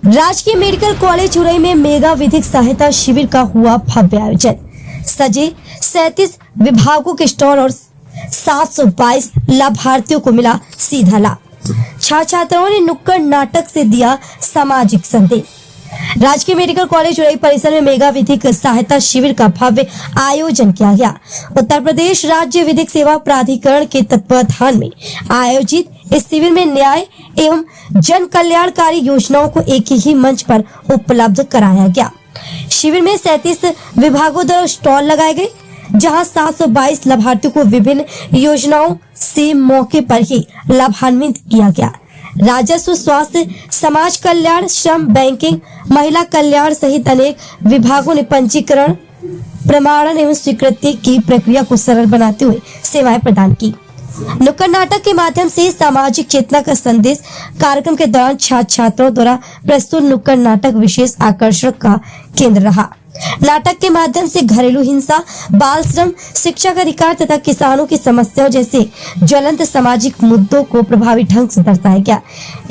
राजकीय medical college Orai में mega विधिक सहायता शिविर का हुआ भव्य आयोजन। सजे 37 विभागों के स्टॉल और 722 लाभार्थियों को मिला सीधा लाभ। छात्र छात्राओं ने नुक्कड़ नाटक से दिया सामाजिक संदेश। राजकीय मेडिकल कॉलेज उरई परिसर में मेगा विधिक सहायता शिविर का भव्य आयोजन किया गया। उत्तर प्रदेश राज्य विधिक सेवा प्राधिकरण के तत्वावधान में आयोजित इस शिविर में न्याय एवं जन कल्याणकारी योजनाओं को एक ही मंच पर उपलब्ध कराया गया। शिविर में 37 विभागों द्वारा स्टॉल लगाए गए, जहां 722 लाभार्थियों को विभिन्न योजनाओं से मौके पर ही लाभान्वित किया गया। राजस्व, स्वास्थ्य, समाज कल्याण, श्रम, बैंकिंग, महिला कल्याण सहित अनेक विभागों ने पंजीकरण, प्रमाणन एवं स्वीकृति की प्रक्रिया को सरल बनाते हुए सेवाएं प्रदान की। नुक्कड़ नाटक के माध्यम से सामाजिक चेतना का संदेश। कार्यक्रम के दौरान छात्र छात्राओं द्वारा प्रस्तुत नुक्कड़ नाटक विशेष आकर्षण का केंद्र रहा। नाटक के माध्यम से घरेलू हिंसा, बाल श्रम, शिक्षा का अधिकार तथा किसानों की समस्याओं जैसे ज्वलंत सामाजिक मुद्दों को प्रभावी ढंग से दर्शाया गया।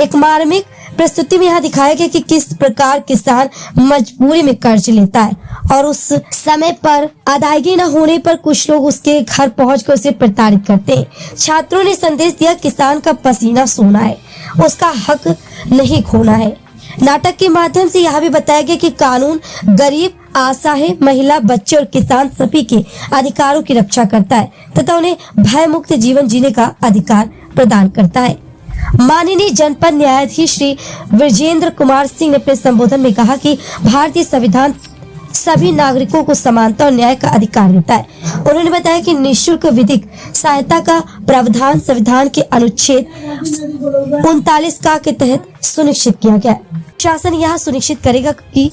एक मार्मिक प्रस्तुति में यहाँ दिखाया गया कि किस प्रकार किसान मजबूरी में कर्ज लेता है और उस समय पर अदायगी न होने पर कुछ लोग उसके घर पहुंचकर उसे प्रताड़ित करते हैं। छात्रों ने संदेश दिया, किसान का पसीना सोना है, उसका हक नहीं खोना है। नाटक के माध्यम से यह भी बताया गया कि कानून गरीब, असहाय, महिला, बच्चे और किसान सभी के अधिकारों की रक्षा करता है तथा उन्हें भय मुक्त जीवन जीने का अधिकार प्रदान करता है। माननीय जनपद न्यायाधीश श्री विजेंद्र कुमार सिंह ने अपने संबोधन में कहा कि भारतीय संविधान सभी नागरिकों को समानता और न्याय का अधिकार देता है। उन्होंने बताया कि निःशुल्क विधिक सहायता का प्रावधान संविधान के अनुच्छेद 39 का के तहत सुनिश्चित किया गया है। शासन यह सुनिश्चित करेगा कि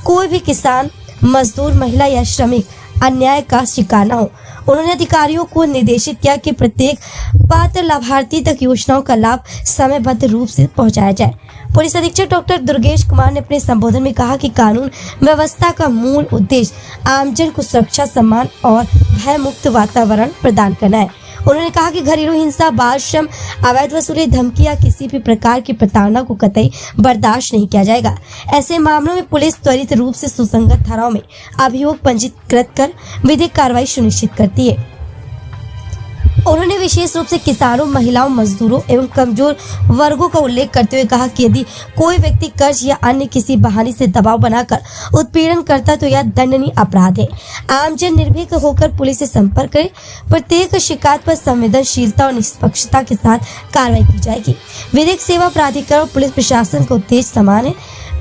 कोई भी किसान, मजदूर, महिला या श्रमिक अन्याय का शिकार न हो। उन्होंने अधिकारियों को निर्देशित किया कि प्रत्येक पात्र लाभार्थी तक योजनाओं का लाभ समयबद्ध रूप से पहुंचाया जाए। पुलिस अधीक्षक डॉक्टर दुर्गेश कुमार ने अपने संबोधन में कहा कि कानून व्यवस्था का मूल उद्देश्य आमजन को सुरक्षा, सम्मान और भय मुक्त वातावरण प्रदान करना है। उन्होंने कहा कि घरेलू हिंसा, बाल श्रम, अवैध वसूली, धमकी या किसी भी प्रकार की प्रताड़ना को कतई बर्दाश्त नहीं किया जाएगा। ऐसे मामलों में पुलिस त्वरित रूप से सुसंगत धाराओं में अभियोग पंजीकृत कर विधिक कार्रवाई सुनिश्चित करती है। उन्होंने विशेष रूप से किसानों, महिलाओं, मजदूरों एवं कमजोर वर्गों का उल्लेख करते हुए कहा कि यदि कोई व्यक्ति कर्ज या अन्य किसी बहाने से दबाव बनाकर उत्पीड़न करता तो यह दंडनीय अपराध है। आमजन निर्भीक होकर पुलिस से संपर्क करे। प्रत्येक शिकायत पर संवेदनशीलता और निष्पक्षता के साथ कार्रवाई की जाएगी। विधिक सेवा प्राधिकरण और पुलिस प्रशासन का उद्देश्य समान है,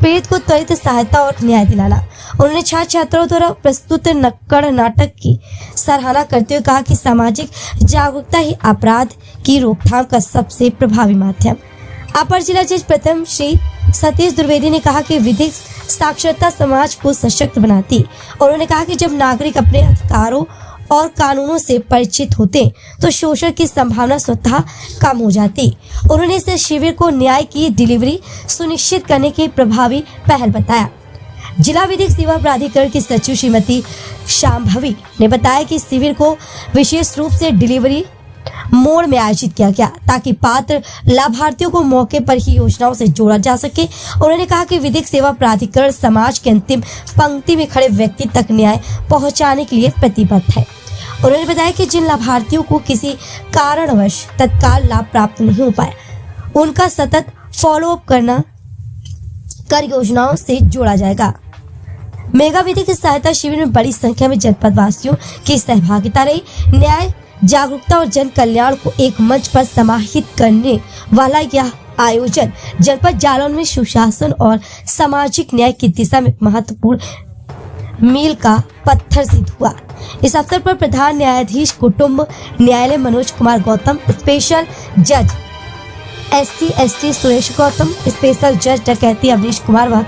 पीड़ित को त्वरित सहायता और न्याय दिलाना। उन्होंने छात्र छात्राओं द्वारा प्रस्तुत नुक्कड़ नाटक की सराहना करते हुए कहा कि सामाजिक जागरूकता ही अपराध की रोकथाम का सबसे प्रभावी माध्यम। अपर जिला जज प्रथम श्री सतीश द्विवेदी ने कहा कि विधिक साक्षरता समाज को सशक्त बनाती। उन्होंने कहा कि जब नागरिक अपने अधिकारों और कानूनों से परिचित होते तो शोषण की संभावना स्वतः कम हो जाती। उन्होंने इस शिविर को न्याय की डिलीवरी सुनिश्चित करने की प्रभावी पहल बताया। जिला विधिक सेवा प्राधिकरण की सचिव श्रीमती शांभवी ने बताया कि शिविर को विशेष रूप से डिलीवरी मोड में आयोजित किया गया ताकि पात्र लाभार्थियों को मौके पर ही योजनाओं से जोड़ा जा सके। उन्होंने कहा कि विधिक सेवा प्राधिकरण समाज के अंतिम पंक्ति में खड़े व्यक्ति तक न्याय पहुंचाने के लिए प्रतिबद्ध है। उन्होंने बताया कि जिन लाभार्थियों को किसी कारणवश तत्काल लाभ प्राप्त नहीं हो पाया, उनका सतत फॉलोअप कर योजनाओं से जोड़ा जाएगा। मेगा विधिक सहायता शिविर में बड़ी संख्या में जनपद वासियों की सहभागिता रही। न्याय, जागरूकता और जन कल्याण को एक मंच पर समाहित करने वाला यह आयोजन जनपद जालौन में सुशासन और सामाजिक न्याय की दिशा में महत्वपूर्ण मील का पत्थर सिद्ध हुआ। इस अवसर पर प्रधान न्यायाधीश कुटुंब न्यायालय मनोज कुमार गौतम, स्पेशल जज SC/ST सुरेश गौतम, स्पेशल जज डकैती अवनीश कुमार व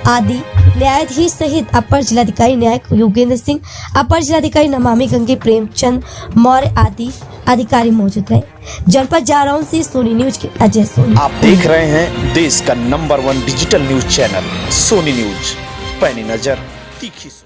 आदि न्यायाधीश सहित अपर जिलाधिकारी न्यायिक योगेंद्र सिंह, अपर जिलाधिकारी नमामि गंगे प्रेमचंद मौर्य आदि अधिकारी मौजूद रहे। जनपद जालौन से सोनी न्यूज के अजय सोनी। आप देख रहे हैं देश का number 1 digital news channel Soni news. पैनी नजर, तीखी सोच।